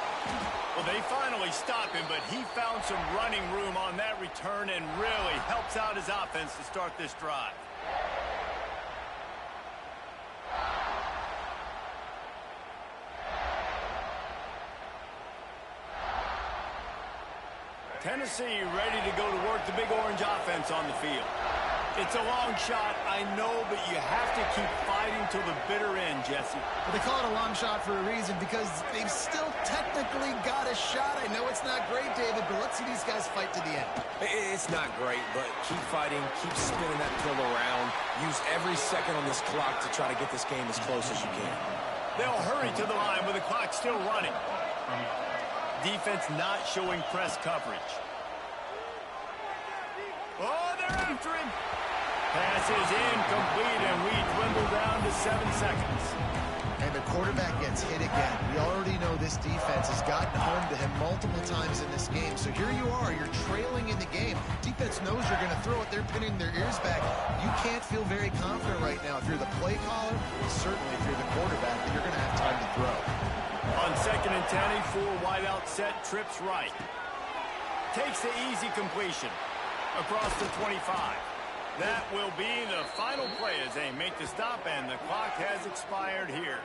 Well, they finally stop him, but he found some running room on that return and really helps out his offense to start this drive. Tennessee ready to go to work the Big Orange offense on the field. It's a long shot, I know, but you have to keep fighting till the bitter end, Jesse. Well, they call it a long shot for a reason because they've still technically got a shot. I know it's not great, David, but let's see these guys fight to the end. It's not great, but keep fighting, keep spinning that pill around. Use every second on this clock to try to get this game as close as you can. They'll hurry to the line with the clock still running. Defense not showing press coverage. Oh, they're after him. Pass is incomplete, and we dwindle down to 7 seconds. And the quarterback gets hit again. We already know this defense has gotten home to him multiple times in this game. So here you are, you're trailing in the game. Defense knows you're going to throw it. They're pinning their ears back. You can't feel very confident right now if you're the play caller, certainly if you're the quarterback, that you're going to have time to throw. On 2nd and 10, a full wideout set, trips right. Takes the easy completion across the 25. That will be the final play as they make the stop, and the clock has expired here.